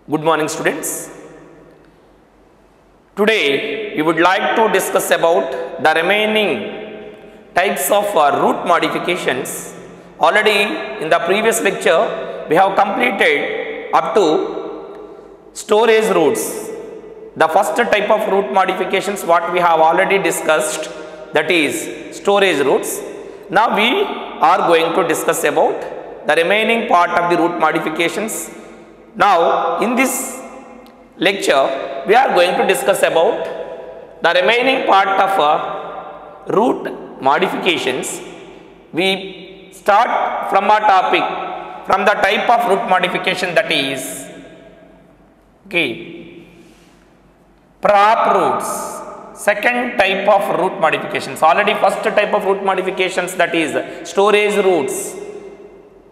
Good morning, students. Today we would like to discuss about the remaining types of root modifications. Already in the previous lecture we have completed up to storage roots. The first type of root modifications what we have already discussed, that is storage roots. Now we are going to discuss about the remaining part of the root modifications. Now in this lecture we are going to discuss about the remaining part of root modifications. We start from a topic, from the type of root modification, that is prop roots. Second type of root modifications. Already first type of root modifications, that is storage roots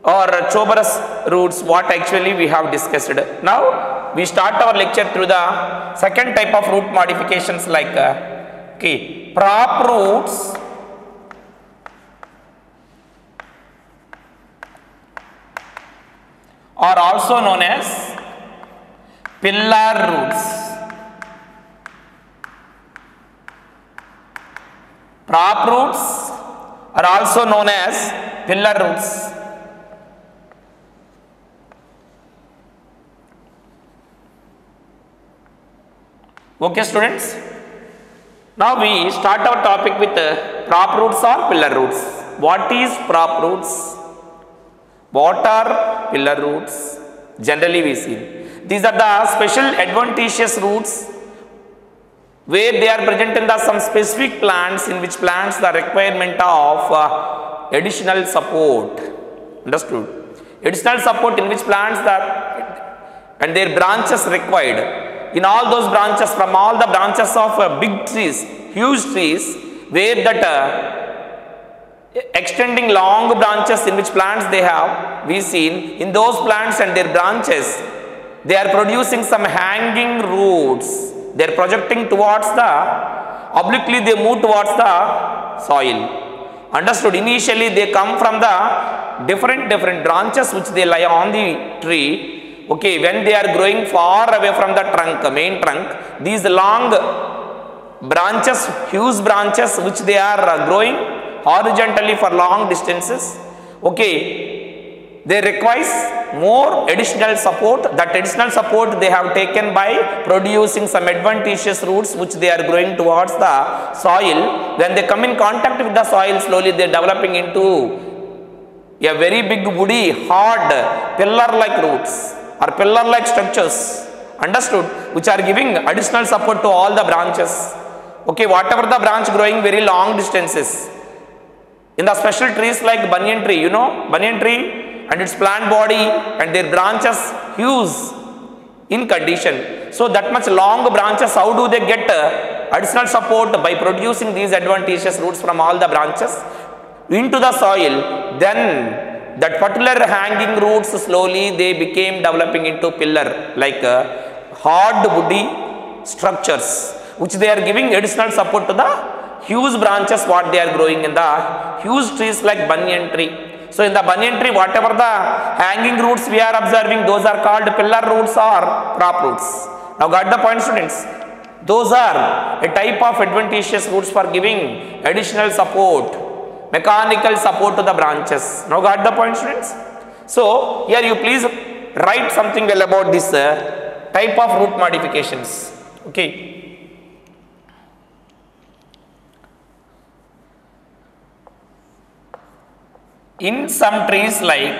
or tuberous roots, what actually we have discussed. Now we start our lecture through the second type of root modifications, like prop roots are also known as pillar roots. Prop roots are also known as pillar roots. Okay, students. Now we start our topic with prop roots or pillar roots. What is prop roots? What are pillar roots? Generally we see these are the special adventitious roots where they are present in the some specific plants, in which plants the requirement of additional support. Understood? Additional support in which plants that and their branches required. In all those branches, from all the branches of big trees, huge trees, where that extending long branches in which plants they have, we seen in those plants and their branches, they are producing some hanging roots. They are projecting towards the, obliquely they move towards the soil. Understood? Initially they come from the different branches which they lie on the tree. Okay, when they are growing far away from the trunk, main trunk, these long branches, huge branches which they are growing horizontally for long distances, okay, they require more additional support. That additional support they have taken by producing some adventitious roots which they are growing towards the soil. When they come in contact with the soil, slowly they are developing into a very big woody, hard, pillar-like roots or pillar-like structures. Understood? Which are giving additional support to all the branches. Okay, whatever the branch growing very long distances. In the special trees like banyan tree, you know, banyan tree and its plant body and their branches huge in condition. So that much long branches, how do they get additional support? By producing these adventitious roots from all the branches into the soil. Then that particular hanging roots slowly they became developing into pillar, like hard woody structures which they are giving additional support to the huge branches what they are growing in the huge trees like banyan tree. So in the banyan tree, whatever the hanging roots we are observing, those are called pillar roots or prop roots. Now got the point, students? Those are a type of adventitious roots for giving additional support, mechanical support to the branches. Now got the point, students? So here you please write something well about this type of root modifications. Okay. In some trees like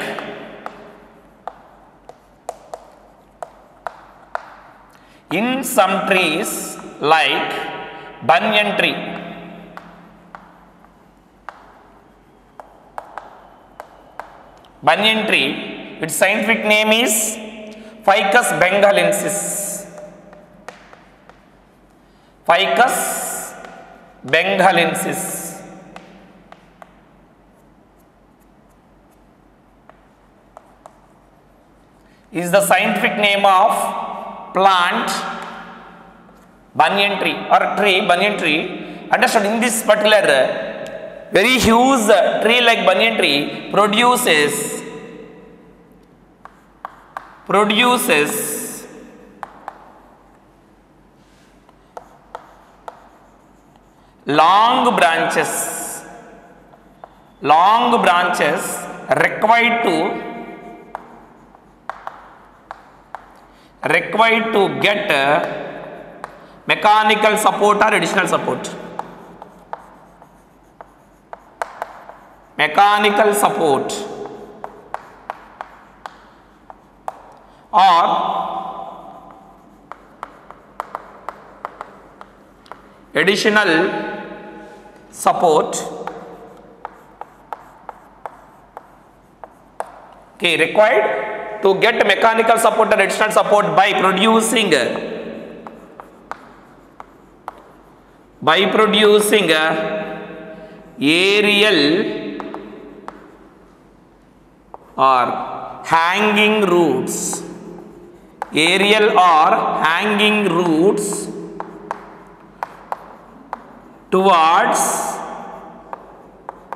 banyan tree, its scientific name is Ficus bengalensis. Ficus bengalensis. Is the scientific name of plant banyan tree or tree banyan tree. Understood? In this particular very huge tree like banyan tree produces long branches required to get mechanical support or additional support. Mechanical support or additional support, okay, required to get mechanical support or additional support by producing aerial or hanging roots, towards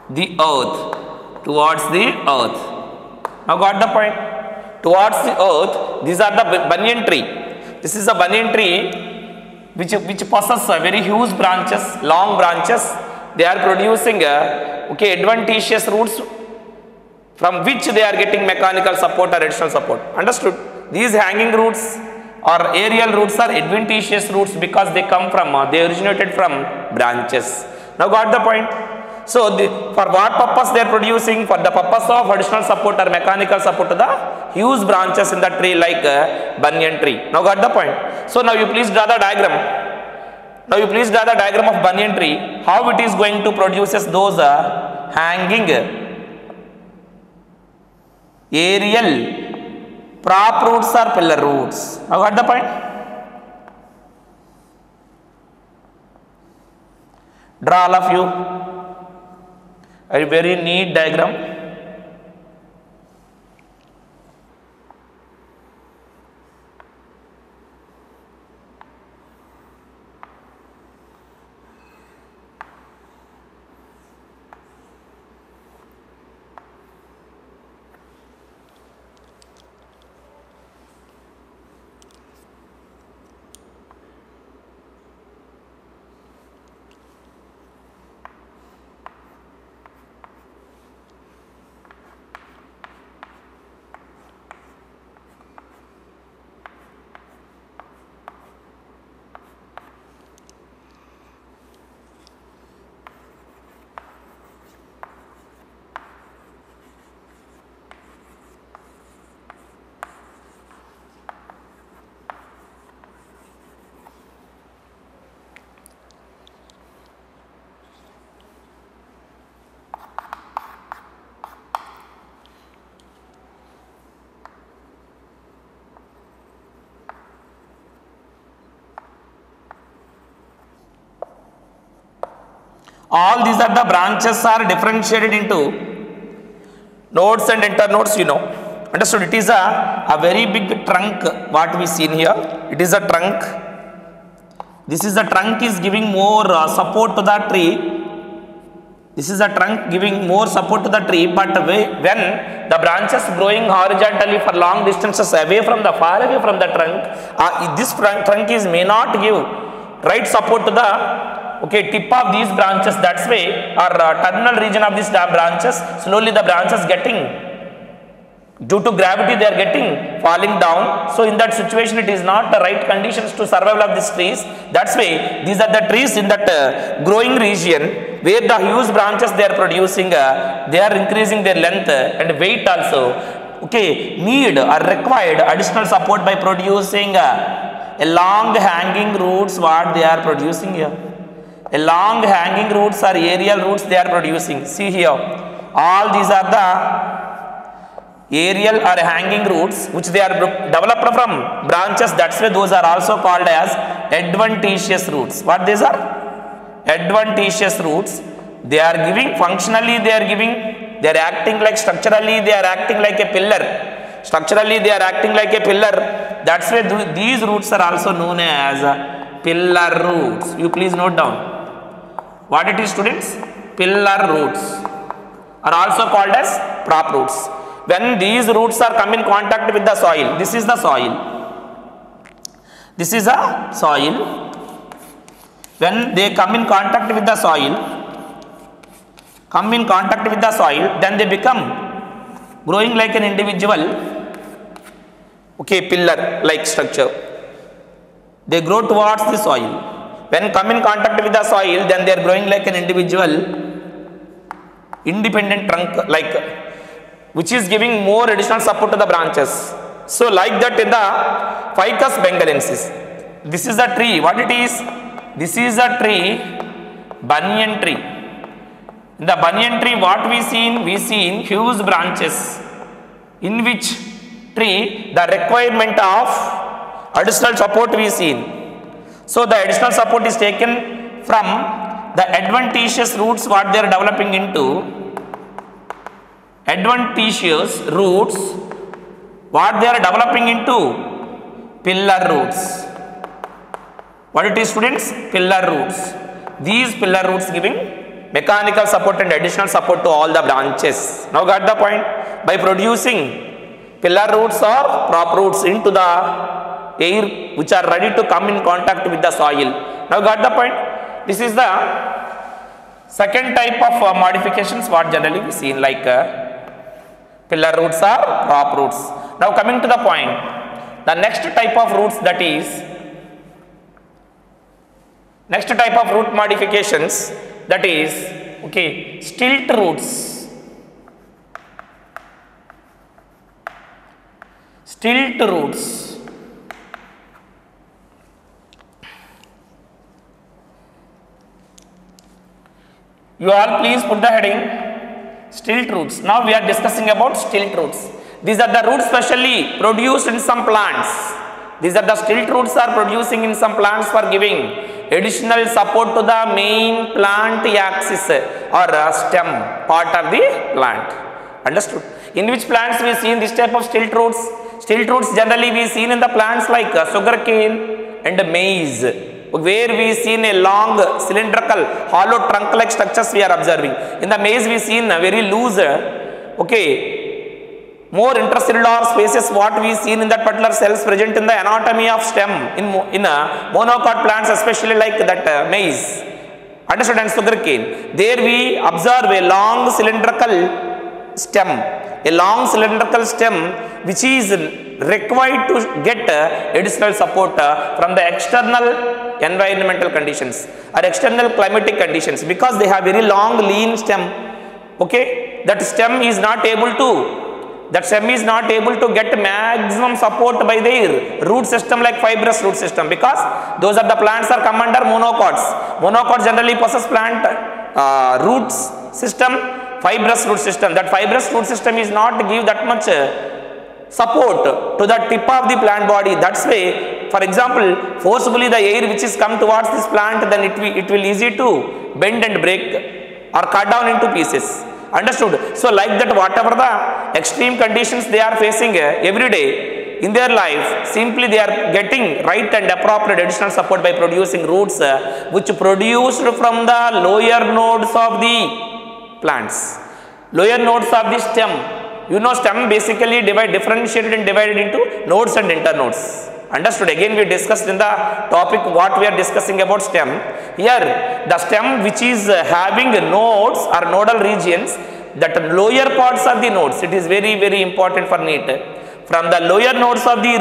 the earth. Now got the point? Towards the earth, these are the banyan tree. This is a banyan tree which possesses very huge branches, long branches. They are producing adventitious roots from which they are getting mechanical support or additional support. Understood? These hanging roots or aerial roots are adventitious roots because they come from, they originated from branches. Now got the point? So for what purpose they are producing? For the purpose of additional support or mechanical support to the huge branches in the tree like banyan tree. Now got the point? So now you please draw the diagram. Of banyan tree, how it is going to produces those hanging aerial prop roots or pillar roots. Now got the point? Draw all of you a very neat diagram. All these are the branches are differentiated into nodes and internodes, you know. Understood? It is a very big trunk what we seen here. It is a trunk. This is the trunk is giving more support to the tree. This is a trunk giving more support to the tree, but when the branches growing horizontally for long distances far away from the trunk, this trunk is may not give right support to the tip of these branches. That's why or terminal region of these branches, slowly the branches getting, due to gravity they are getting falling down. So in that situation it is not the right conditions to survival of these trees. That's why these are the trees in that growing region where the huge branches they are producing, they are increasing their length and weight also. Need or required additional support by producing a long hanging roots what they are producing here. A long hanging roots or aerial roots they are producing. See here, all these are the aerial or hanging roots which they are developed from branches. That's why those are also called as adventitious roots. What these are? Adventitious roots. They are giving functionally, they are giving, they are acting like structurally, they are acting like a pillar. Structurally they are acting like a pillar. That's why these roots are also known as pillar roots. You please note down what it is, students. pillar roots are also called as prop roots. When these roots are come in contact with the soil, this is the soil. This is a soil. When they come in contact with the soil, then they become growing like an individual, okay, pillar like structure. They grow towards the soil. When come in contact with the soil, then they are growing like an individual independent trunk, like, which is giving more additional support to the branches. So like that in the Ficus bengalensis, this is the tree. What it is? This is a tree, banyan tree. In the banyan tree, what we seen huge branches, in which tree the requirement of additional support we seen. So the additional support is taken from the adventitious roots what they are developing into. Adventitious roots what they are developing into pillar roots. What it is, students? Pillar roots. These pillar roots giving mechanical support and additional support to all the branches. Now got the point? By producing pillar roots or prop roots into the air which are ready to come in contact with the soil. Now got the point? This is the second type of modifications what generally we see, like pillar roots or prop roots. Now coming to the point, the next type of roots, that is next type of root modifications, that is, okay, stilt roots. Stilt roots. You all please put the heading stilt roots. Now we are discussing about stilt roots. These are the roots specially produced in some plants. These are the stilt roots are producing in some plants for giving additional support to the main plant axis or stem part of the plant. Understood? In which plants we see this type of stilt roots? Stilt roots generally we seen in the plants like sugarcane and maize, where we seen a long cylindrical hollow trunk like structures we are observing. In the maize we seen a very loose, okay, more intracellular spaces what we seen in that particular cells present in the anatomy of stem in monocot plants, especially like that maize. Understood? And sugarcane, there we observe a long cylindrical stem, which is required to get additional support from the external environmental conditions or external climatic conditions, because they have very long lean stem. Okay, that stem is not able to get maximum support by their root system like fibrous root system, because those are the plants are come under monocots. Monocots generally possess plant roots system, fibrous root system. That fibrous root system is not give that much support to the tip of the plant body. That's why, for example, forcibly the air which is come towards this plant, then it will easy to bend and break or cut down into pieces. Understood? So like that, whatever the extreme conditions they are facing every day in their life, simply they are getting right and appropriate additional support by producing roots which produced from the lower nodes of the plants, lower nodes of the stem. You know, stem basically differentiated and divided into nodes and internodes. Understood? Again we discussed in the topic what we are discussing about stem. Here the stem which is having nodes or nodal regions, that lower parts of the nodes, it is very very important for NEET. From the lower nodes of the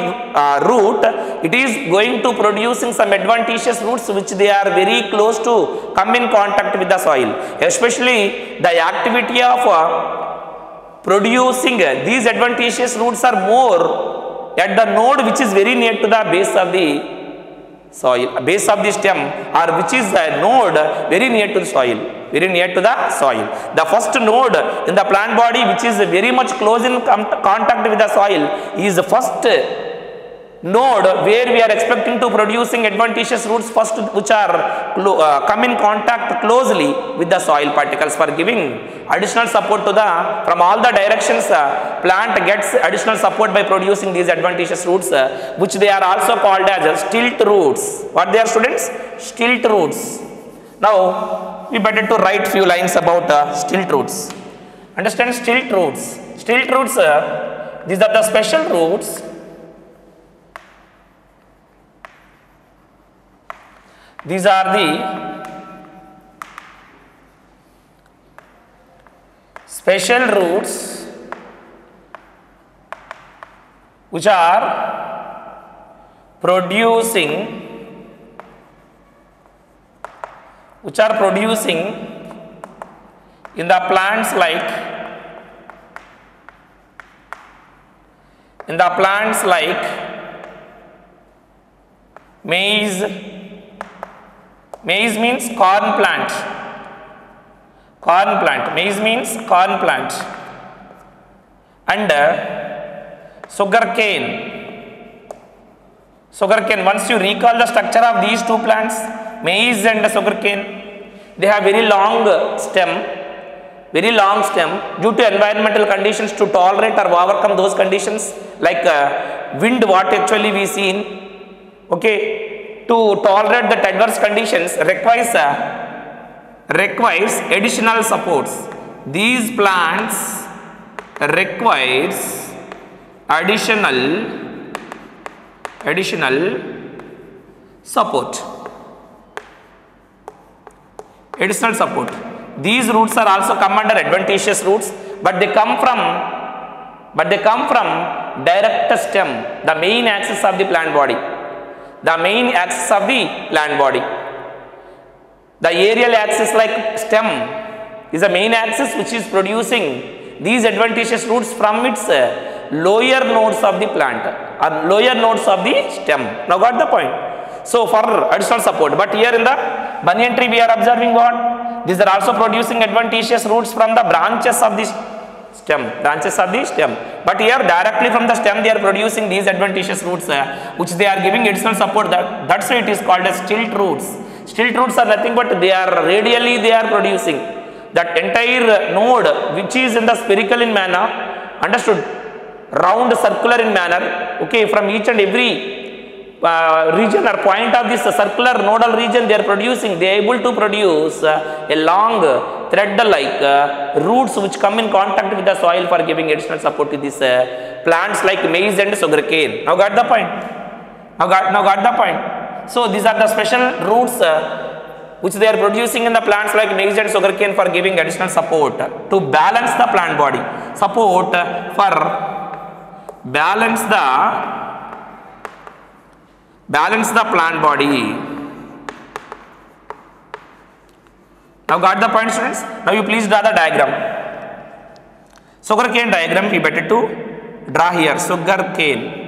root, it is going to producing some adventitious roots which they are very close to come in contact with the soil. Especially the activity of producing these adventitious roots are more at the node which is very near to the base of the soil, base of the stem, or which is a node very near to the soil, The first node in the plant body which is very much close in contact with the soil is the first node where we are expecting to producing adventitious roots first, which are come in contact closely with the soil particles for giving additional support to the, from all the directions plant gets additional support by producing these adventitious roots which they are also called as stilt roots. What they are, students? Stilt roots. Now we better to write few lines about stilt roots. Understand stilt roots. Stilt roots, these are the special roots these are the special roots which are producing in the plants like maize. Maize means corn plant. Maize means corn plant. And sugar cane. Once you recall the structure of these two plants, maize and sugar cane, they have very long stem due to environmental conditions to tolerate or overcome those conditions like wind, what actually we seen, okay, to tolerate that adverse conditions requires additional supports. These plants requires additional support. These roots are also come under adventitious roots, but they come from direct stem, the main axis of the plant body. The aerial axis like stem is the main axis which is producing these adventitious roots from its lower nodes of the plant or lower nodes of the stem. Now got the point? So for additional support, but here in the banyan tree we are observing what? These are also producing adventitious roots from the branches of the stem. But here directly from the stem they are producing these adventitious roots which they are giving additional support. That's why it is called as stilt roots. Stilt roots are nothing but they are radially they are producing that entire node which is in the spherical in manner, understood, round circular in manner, okay, from each and every region or point of this circular nodal region they are able to produce a long thread like roots which come in contact with the soil for giving additional support to these plants like maize and sugarcane. Now got the point? Now got the point? So these are the special roots which they are producing in the plants like maize and sugarcane for giving additional support to balance the plant body. Support for balance the plant body. Now got the point, students? Now you please draw the diagram. Sugarcane diagram we better to draw here. Sugarcane.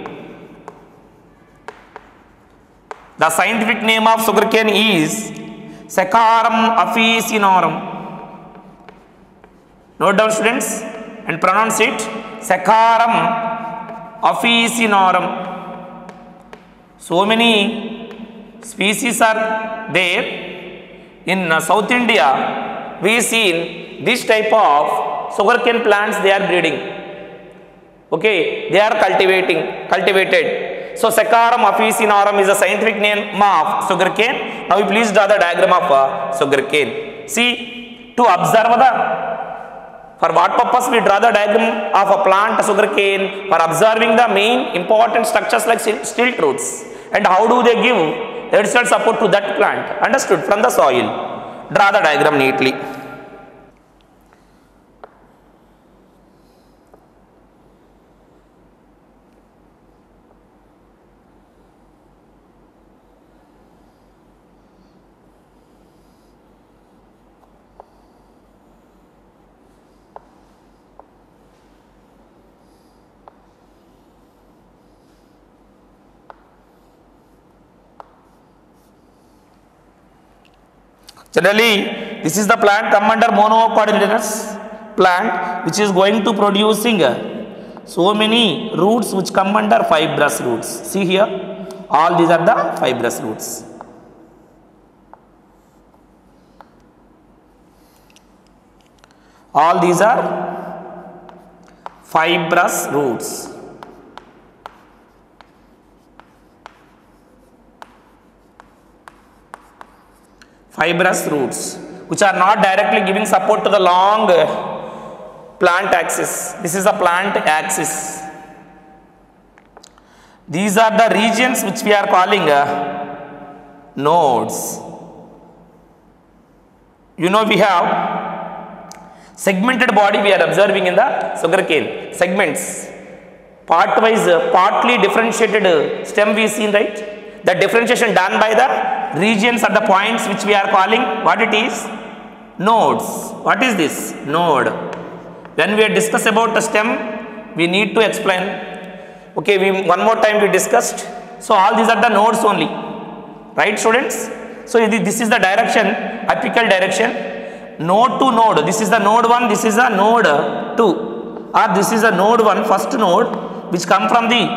The scientific name of sugarcane is Saccharum officinarum. Note down, students, and pronounce it Saccharum officinarum. So many species are there. In South India, we seen this type of sugarcane plants they are breeding. Okay, they are cultivated. So Saccharum officinarum is the scientific name of sugarcane. Now you please draw the diagram of sugarcane. See, to observe for what purpose we draw the diagram of a plant sugarcane? For observing the main important structures like stilt roots. And how do they give additional support to that plant? Understood? From the soil. Draw the diagram neatly. Generally, this is the plant come under monocotyledonous plant which is going to producing so many roots which come under fibrous roots. See here, all these are the fibrous roots. All these are fibrous roots. Fibrous roots. which are not directly giving support to the long plant axis. This is a plant axis. These are the regions which we are calling nodes. You know, we have segmented body we are observing in the sugarcane. Segments. Part-wise, partly differentiated stem we seen, right? The differentiation done by the regions at the points which we are calling, what it is? Nodes. What is this? Node. When we discuss about the stem, we need to explain. Okay, one more time we discussed. So all these are the nodes only, right, students? So this is the direction, apical direction, node to node. This is the node 1, this is the node 2, or this is the node 1, first node which come from the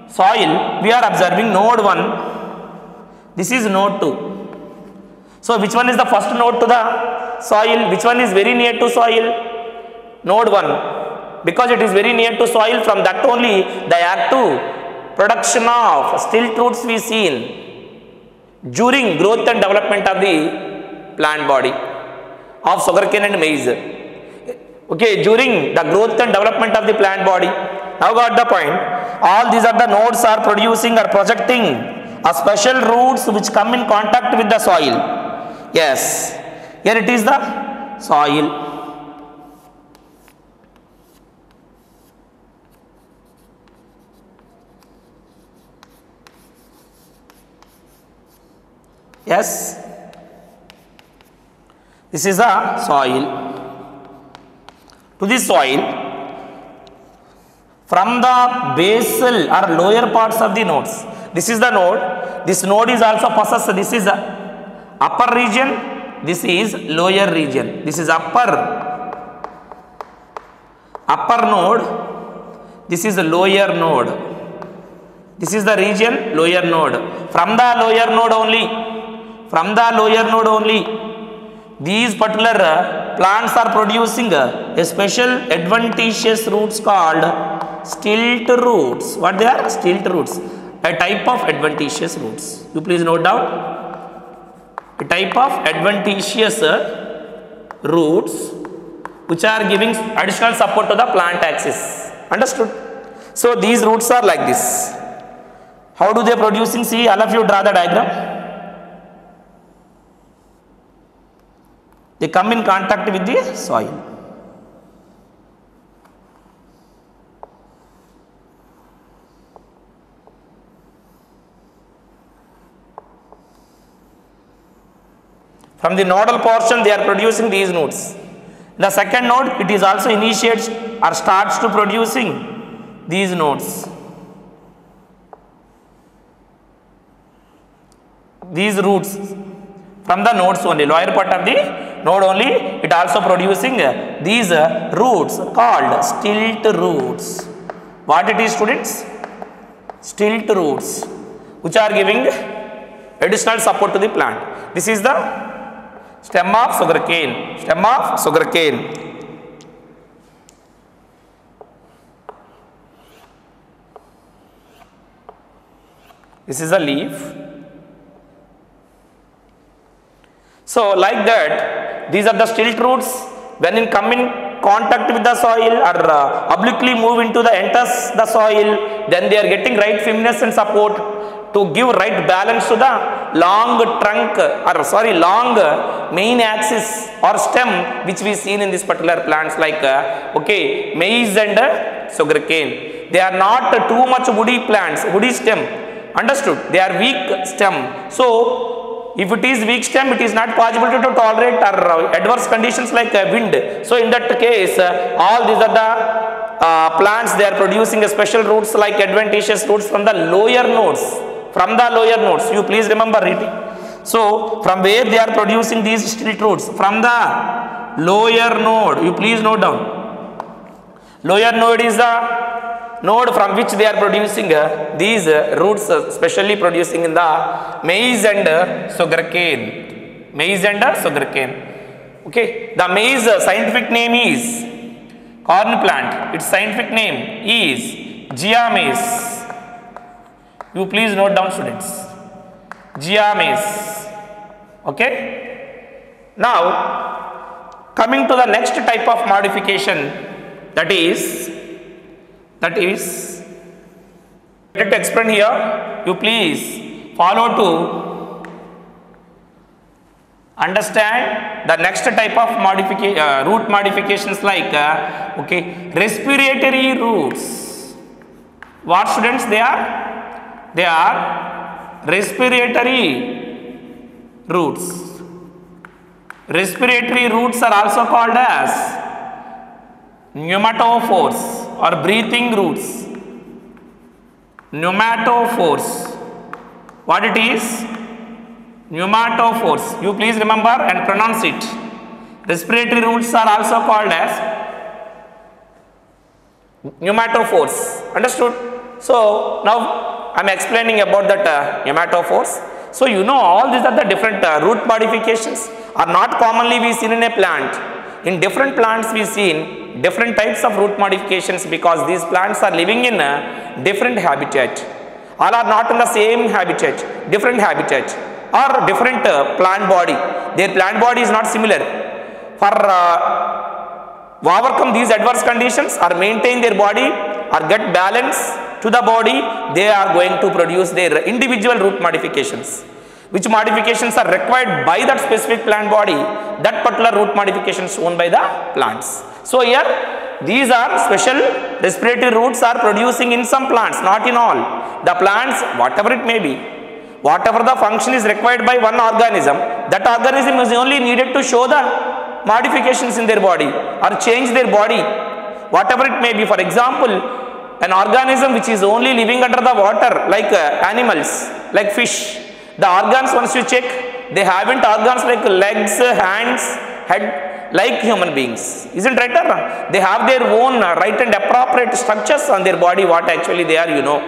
soil. We are observing node 1. This is node 2. So which one is the first node to the soil? Which one is very near to soil? Node 1. Because it is very near to soil, from that only the active production of stilt roots we seen during growth and development of the plant body of sugarcane and maize. Okay, during the growth and development of the plant body. Now got the point. All these are the nodes are producing or projecting a special roots which come in contact with the soil. Yes, here it is the soil. Yes, this is a soil. To this soil, from the basal or lower parts of the nodes, this is the node. This node is also possessed. This is upper region. This is lower region. This is upper node. This is the lower node. This is the region lower node. From the lower node only. These particular plants are producing a special adventitious roots called stilt roots. What they are? Stilt roots. A type of adventitious roots. You please note down. A type of adventitious roots which are giving additional support to the plant axis. Understood? So these roots are like this. How do they producing? See, all of you draw the diagram. They come in contact with the soil. From the nodal portion, they are producing these nodes. The second node, it is also initiates or starts to producing these nodes. These roots from the nodes only, lower part of the node only, it also producing these roots called stilt roots. What it is, students? Stilt roots, which are giving additional support to the plant. This is the stem of sugarcane. Stem of sugarcane. This is a leaf. So like that, these are the stilt roots. When in come in contact with the soil or obliquely move into the enters the soil, then they are getting right firmness and support to give right balance to the long trunk or long main axis or stem which we seen in this particular plants like okay, maize and sugarcane. They are not too much woody plants, woody stem. Understood? They are weak stem. So if it is weak stem, it is not possible to tolerate or adverse conditions like wind. So in that case, all these are the plants, they are producing a special roots like adventitious roots from the lower nodes. From the lower nodes, you please remember reading. So from where they are producing these stilt roots? From the lower node. You please note down. Lower node is the node from which they are producing these roots, specially producing in the maize and sugarcane. Maize and sugarcane. Okay, the maize scientific name is corn plant. Its scientific name is Gia maize. You please note down, students. Gia maize. Okay. Now, coming to the next type of modification, that is, let to explain here. You please follow to understand the next type of root modifications like okay, respiratory roots. What students they are? They are respiratory roots. Respiratory roots are also called as pneumatophores or breathing roots. Pneumatophores. What it is? Pneumatophores. You please remember and pronounce it. Respiratory roots are also called as pneumatophores. Understood? So now I am explaining about that pneumatophores. So you know all these are the different root modifications are not commonly we seen in a plant. In different plants we seen different types of root modifications because these plants are living in a different habitat. All are not in the same habitat, different habitat or different plant body. Their plant body is not similar. For overcome these adverse conditions or maintain their body or get balance to the body, they are going to produce their individual root modifications. Which modifications are required by that specific plant body, that particular root modifications owned by the plants. So here these are special respiratory roots are producing in some plants, not in all. The plants, whatever it may be, whatever the function is required by one organism, that organism is only needed to show the modifications in their body or change their body, whatever it may be. For example, an organism which is only living under the water like animals, like fish, the organs once you check, they haven't organs like legs, hands, head like human beings. Isn't right or wrong? They have their own right and appropriate structures on their body, what actually they are, you know.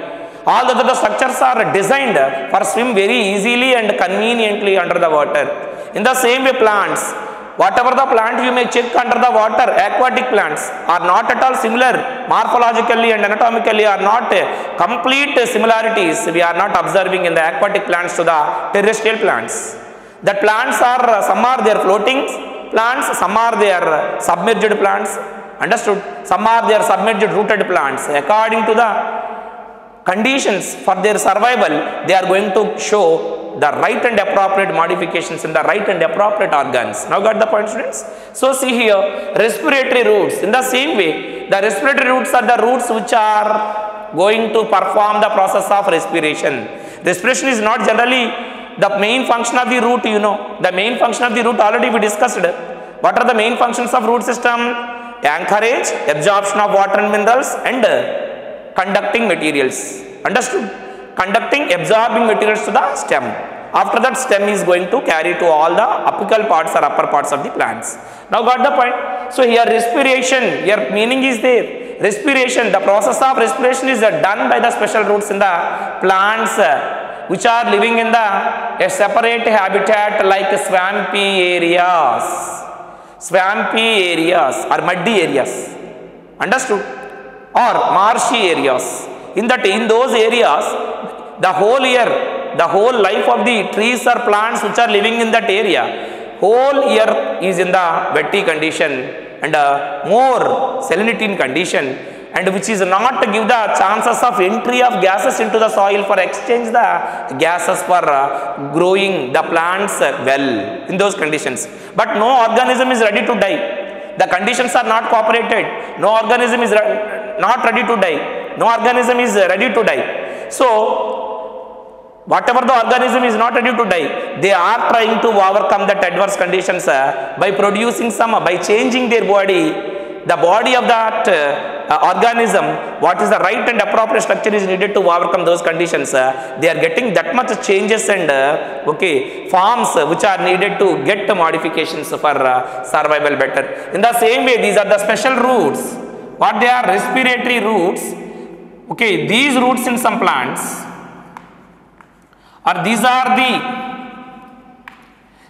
All the other structures are designed for swim very easily and conveniently under the water. In the same way plants, whatever the plant you may check under the water, aquatic plants are not at all similar morphologically and anatomically are not complete similarities we are not observing in the aquatic plants to the terrestrial plants. The plants are, some are their floating plants, some are their submerged plants, understood? Some are their submerged rooted plants. According to the conditions for their survival, they are going to show the right and appropriate modifications in the right and appropriate organs. Now got the point, students? So see here, respiratory roots. In the same way, the respiratory roots are the roots which are going to perform the process of respiration. Respiration is not generally the main function of the root, you know. The main function of the root already we discussed. What are the main functions of root system? Anchorage, absorption of water and minerals, and conducting materials. Understood? Conducting, absorbing materials to the stem. After that, stem is going to carry to all the apical parts or upper parts of the plants. Now got the point? So here respiration, here meaning is there. Respiration, the process of respiration is done by the special roots in the plants which are living in the a separate habitat like swampy areas or muddy areas. Understood? Or marshy areas. In those areas, the whole year, the whole life of the trees or plants which are living in that area, whole year is in the wetty condition and more salinity condition, and which is not to give the chances of entry of gases into the soil for exchange the gases for growing the plants well in those conditions. But no organism is ready to die. The conditions are not cooperated. No organism is not ready to die. No organism is ready to die. So, whatever the organism is not ready to die, they are trying to overcome that adverse conditions by producing some, by changing their body, the body of that organism, what is the right and appropriate structure is needed to overcome those conditions. They are getting that much changes and forms which are needed to get the modifications for survival better. In the same way, these are the special roots. What they are? Respiratory roots. Okay, these roots in some plants, or these are the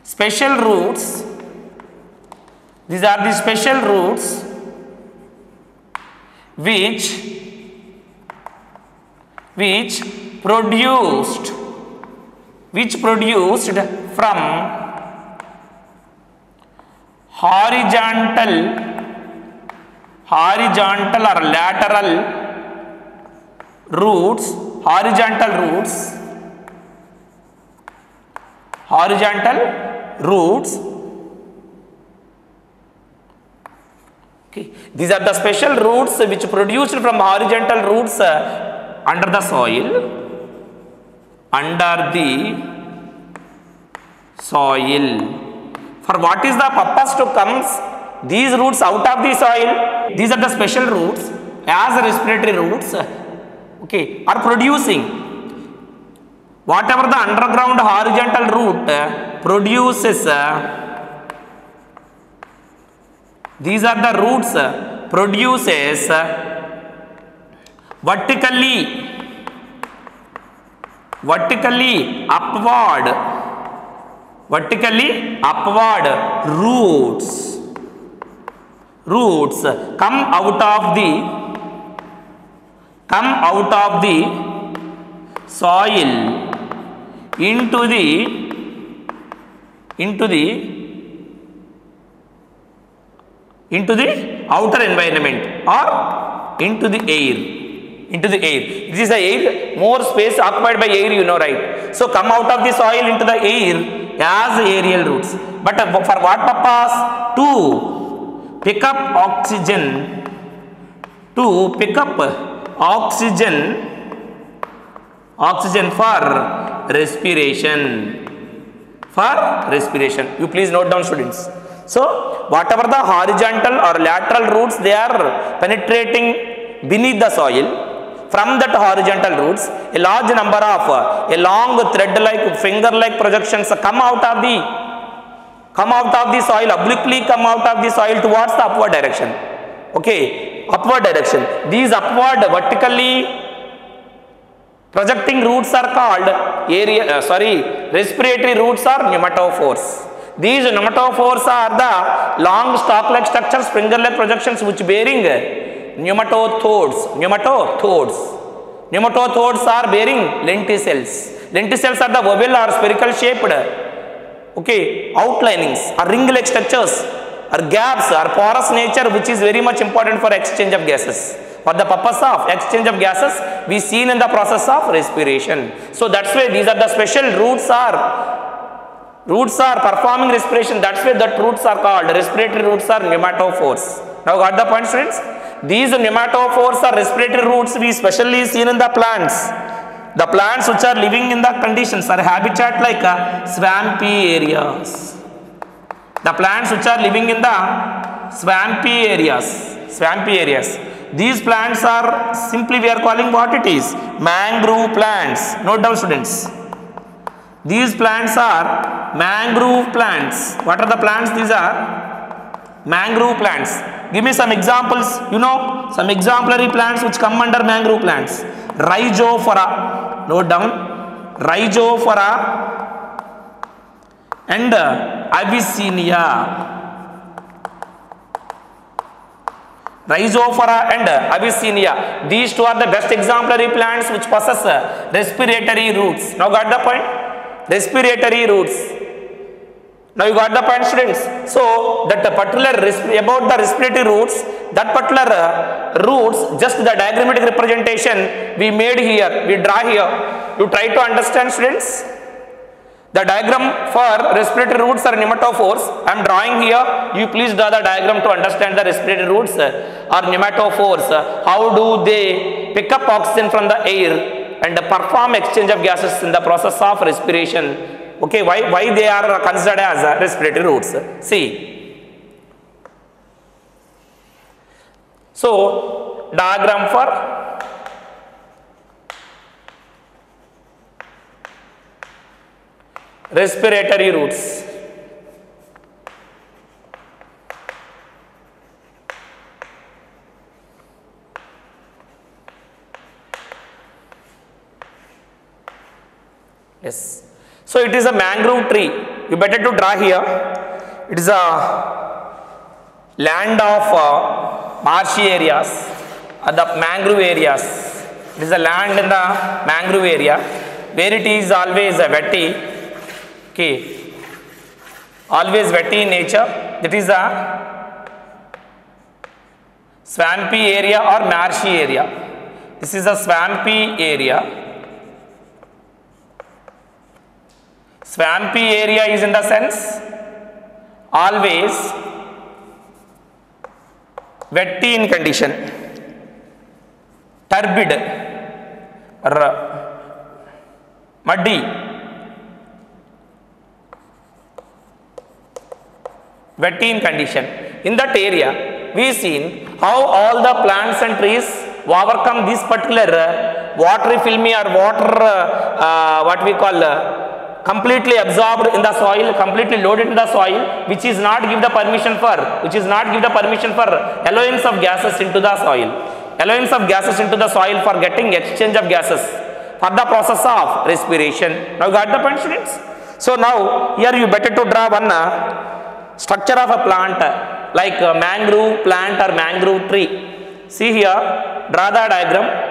special roots. These are the special roots which produced from horizontal or lateral roots, horizontal roots. Okay, these are the special roots which produced from horizontal roots under the soil. For what is the purpose to comes these roots out of the soil? These are the special roots as respiratory roots, okay, are producing whatever the underground horizontal root produces. These are the roots produces vertically upward roots come out of the soil into the outer environment or into the air. This is the air, more space occupied by air, you know, right? So come out of the soil into the air as aerial roots. But for what purpose? To pick up oxygen. Oxygen for respiration. You please note down, students. So whatever the horizontal or lateral roots, they are penetrating beneath the soil. From that horizontal roots, a large number of a long thread-like, finger-like projections come out of the soil, obliquely come out of the soil towards the upward direction. Okay, upward direction. These upward vertically projecting roots are called respiratory roots or pneumatophores. These pneumatophores are the long stalk-like structures, finger-like projections which bearing pneumatodes. Pneumatodes are bearing lenticels. Lenticels are the oval or spherical shaped, okay, outlinings or ring-like structures or gaps or porous nature, which is very much important for exchange of gases. For the purpose of exchange of gases, we seen in the process of respiration. So that's why these are the special roots are performing respiration. That's why that roots are called respiratory roots or pneumatophores. Now got the point, students? These pneumatophores are respiratory roots we specially seen in the plants. The plants which are living in the conditions or habitat like swampy areas. The plants which are living in the swampy areas. These plants are simply, we are calling what it is, mangrove plants. Note down, students. These plants are mangrove plants. What are the plants? These are mangrove plants. Give me some examples, you know, some exemplary plants which come under mangrove plants. Rhizophora, note down, Rhizophora and Avicennia. Rhizophora and Avicennia. These two are the best exemplary plants which possess respiratory roots. Now got the point? Respiratory roots. Now you got the point, students. So that particular about the respiratory roots, that particular roots, just the diagrammatic representation we made here, we draw here. You try to understand, students. The diagram for respiratory roots or pneumatophores I am drawing here. You please draw the diagram to understand the respiratory roots or pneumatophores. How do they pick up oxygen from the air and perform exchange of gases in the process of respiration? Okay, why they are considered as respiratory roots? See. So diagram for respiratory roots. Yes. So it is a mangrove tree. You better to draw here. It is a land of marshy areas, the mangrove areas. It is a land in the mangrove area where it is always wetty. Okay. always wetty in nature. That is a swampy area or marshy area. This is a swampy area. Swampy area is in the sense always wetty in condition, turbid, muddy, wetty in condition. In that area, we seen how all the plants and trees overcome this particular watery filmy or water what we call completely absorbed in the soil, completely loaded in the soil, which is not give the permission for allowance of gases into the soil, for getting exchange of gases for the process of respiration. Now got the point, students? So now here you better to draw one structure of a plant like a mangrove plant or mangrove tree. See here, draw the diagram.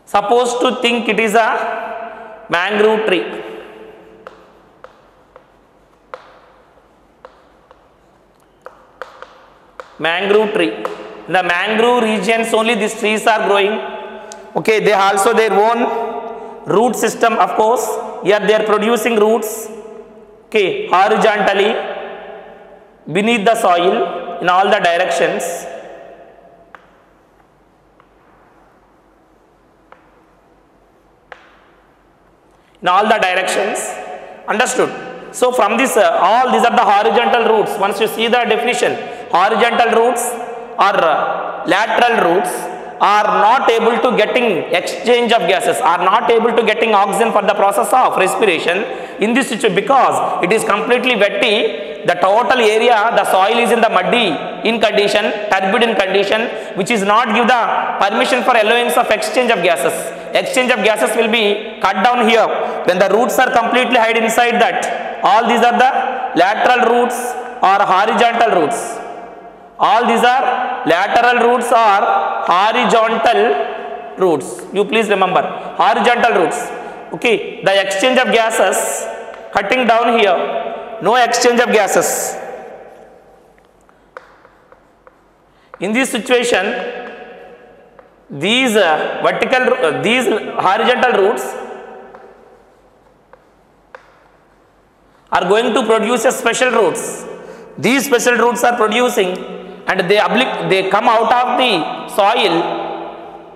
Suppose to think it is a mangrove tree. Mangrove tree. In the mangrove regions only these trees are growing. Okay, they also their own root system, of course. Here they are producing roots. Okay, horizontally beneath the soil in all the directions. In all the directions, understood? So from this all these are the horizontal roots. Once you see the definition, horizontal roots or lateral roots are not able to getting exchange of gases, are not able to getting oxygen for the process of respiration in this situation, because it is completely wetty. The total area, the soil is in the muddy in condition, turbid in condition, which is not give the permission for allowance of exchange of gases. Exchange of gases will be cut down here when the roots are completely hide inside that. All these are the lateral roots or horizontal roots. All these are lateral roots or horizontal roots. You please remember, horizontal roots. Okay, the exchange of gases cutting down here, no exchange of gases. In this situation, these these horizontal roots are going to produce a special roots. These special roots are producing, and they come out of the soil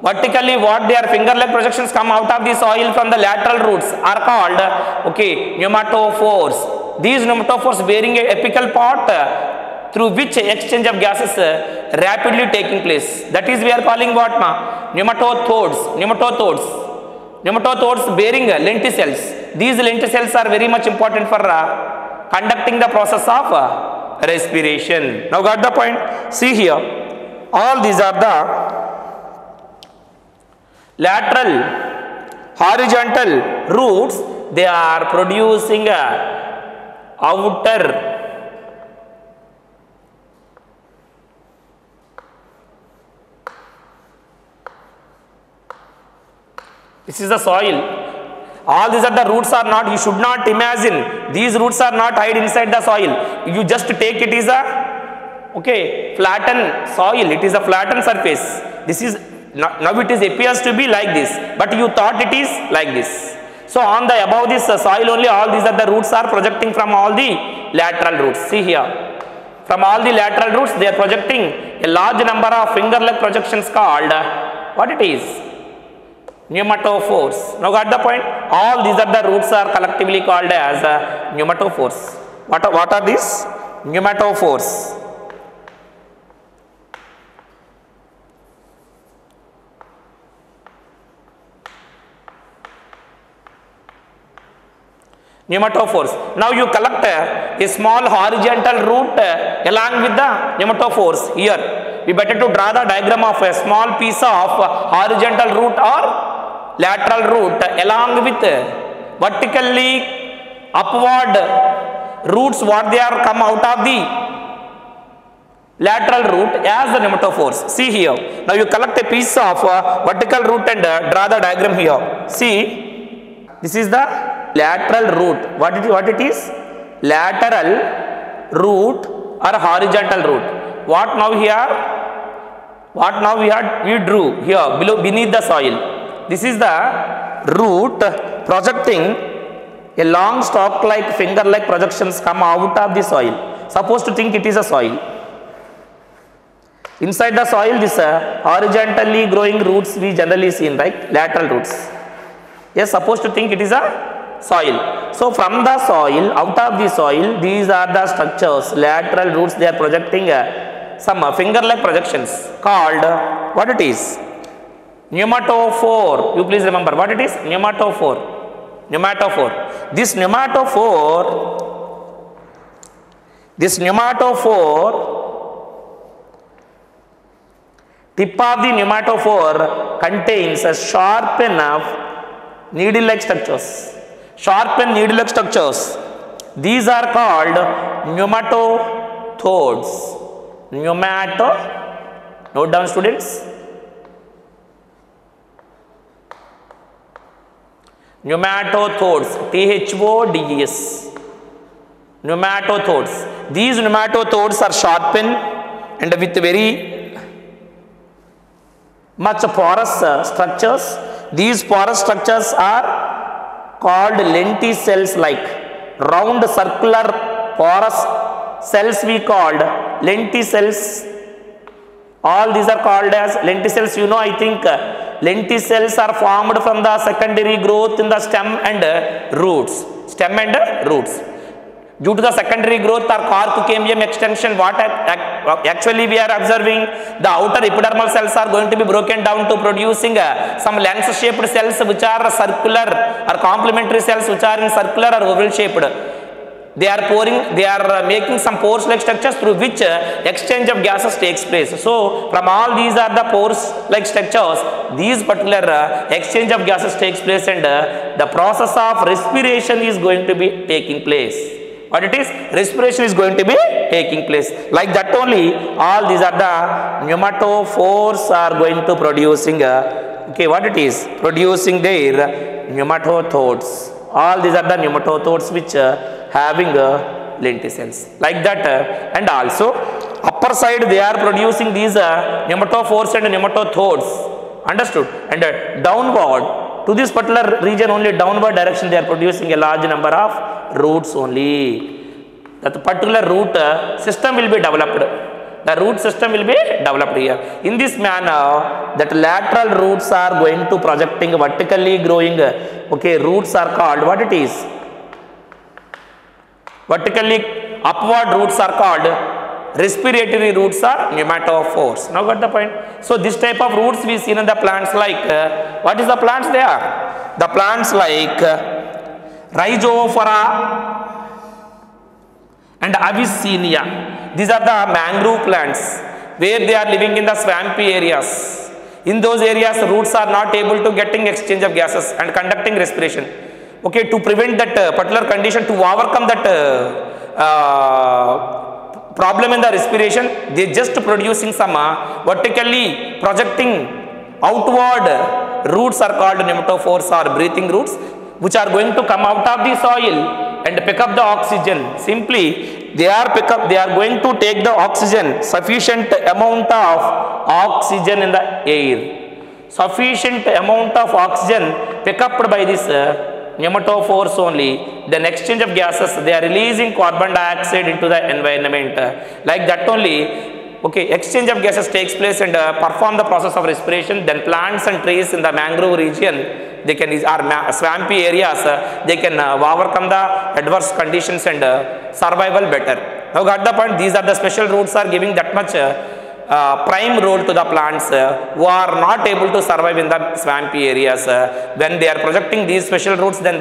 vertically. What their finger-like projections come out of the soil from the lateral roots are called pneumatophores. These pneumatophores bearing a apical part through which exchange of gases rapidly taking place. That is, we are calling what pneumatodes. Pneumatodes bearing lenticels. These lenticels are very much important for conducting the process of respiration. Now got the point? See here, all these are the lateral horizontal roots. They are producing outer this is the soil. All these are the roots are not, you should not imagine these roots are not hide inside the soil. You just take it is a flattened soil, it is a flattened surface. This is now it is appears to be like this, but you thought it is like this. So on the above this soil only, all these are the roots are projecting from all the lateral roots. See here, from all the lateral roots they are projecting a large number of finger-like projections called what it is? Pneumatophores. Now got the point? All these are the roots are collectively called as pneumatophores. What are these? Pneumatophores. Pneumatophores. Now you collect a small horizontal root along with the pneumatophores. Here we better to draw the diagram of a small piece of horizontal root or lateral root along with vertically upward roots. What they are come out of the lateral root as the nematophores. See here. Now you collect a piece of vertical root and draw the diagram here. See, this is the lateral root. What it is? Lateral root or horizontal root. What now here? What now we drew here beneath the soil. This is the root projecting a long stalk like finger like projections come out of the soil. Suppose to think it is a soil. Inside the soil, this horizontally growing roots we generally see, right? Lateral roots. Yes, suppose to think it is a soil. So from the soil, out of the soil, these are the structures, lateral roots. They are projecting some finger like projections called what it is? Pneumatophore. You please remember what it is? Pneumatophore. Pneumatophore. This pneumatophore, tip of the pneumatophore contains a sharp enough needle-like structures. Sharp and needle-like structures. These are called pneumatothodes. Note down, students. Pneumatothodes. THODES. Pneumatothodes. These pneumatothodes are sharpened and with very much porous structures. These porous structures are called lenticels like. Round circular porous cells we called lenticels. All these are called as lenticels. You know, I think lenticels are formed from the secondary growth in the stem and roots. Stem and roots. Due to the secondary growth or cork-cambium extension, what actually we are observing, the outer epidermal cells are going to be broken down to producing some lens-shaped cells which are circular, or complementary cells which are in circular or oval-shaped. They are making some pores-like structures through which exchange of gases takes place. So from all these are the pores-like structures, these particular exchange of gases takes place, and the process of respiration is going to be taking place. What it is? Respiration is going to be taking place. Like that only, all these are the pneumatophores are going to producing, what it is? Producing their pneumatothodes. All these are the pneumatothodes which having lenticels. Like that, and also upper side they are producing these pneumatophores and pneumatothodes. Understood? And downward to this particular region only, downward direction, they are producing a large number of roots only. That particular root system will be developed. The root system will be developed here. In this manner, that lateral roots are going to projecting vertically growing. Roots are called what it is? Vertically upward roots are called respiratory roots or pneumatophores. Now got the point? So this type of roots we see in the plants like, what is the plants they are? The plants like Rhizophora and Avicennia. These are the mangrove plants where they are living in the swampy areas. In those areas, roots are not able to getting exchange of gases and conducting respiration. To prevent that particular condition, to overcome that problem in the respiration, they just producing some vertically projecting outward roots are called pneumatophores or breathing roots, which are going to come out of the soil and pick up the oxygen. Simply, they are going to take the oxygen, sufficient amount of oxygen in the air. Sufficient amount of oxygen picked up by this pneumatophores only. Then exchange of gases, they are releasing carbon dioxide into the environment. Like that only, exchange of gases takes place and perform the process of respiration. Then plants and trees in the mangrove region, they can, are swampy areas, they can overcome the adverse conditions and survival better. Now got the point? These are the special roots are giving that much prime role to the plants who are not able to survive in the swampy areas. When they are projecting these special roots, then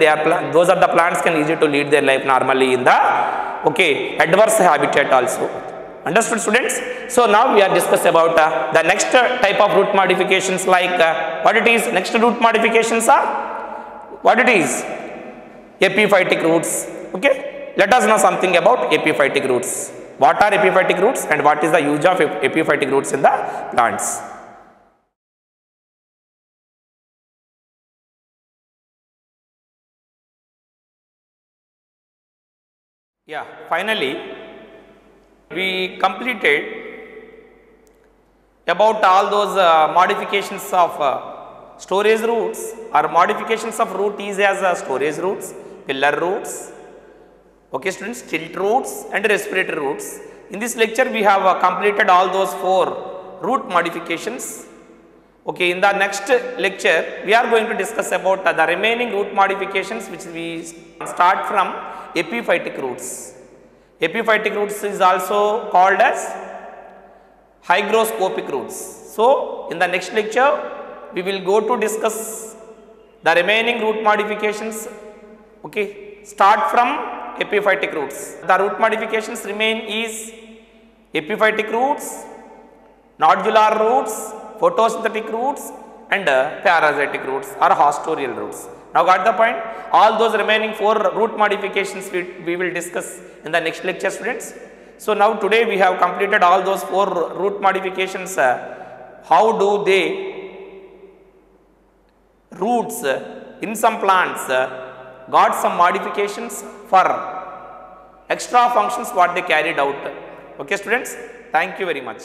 those are the plants can easy to lead their life normally in the adverse habitat also. Understood, students? So now we are discuss about the next type of root modifications like what it is. Next root modifications are what it is? Epiphytic roots. Let us know something about epiphytic roots. What are epiphytic roots and what is the use of epiphytic roots in the plants? Yeah, finally, we completed about all those modifications of storage roots or modifications of root is as storage roots, pillar roots, okay students, tilt roots and respiratory roots. In this lecture we have completed all those 4 root modifications. Okay, in the next lecture we are going to discuss about the remaining root modifications which we start from epiphytic roots. Epiphytic roots is also called as hygroscopic roots. So, in the next lecture we will go to discuss the remaining root modifications. Okay, start from epiphytic roots. The root modifications remain is epiphytic roots, nodular roots, photosynthetic roots and parasitic roots or hostorial roots. Now got the point? All those remaining 4 root modifications we will discuss in the next lecture, students. So now today we have completed all those 4 root modifications. How do they roots in some plants got some modifications for extra functions what they carried out. Okay students, thank you very much.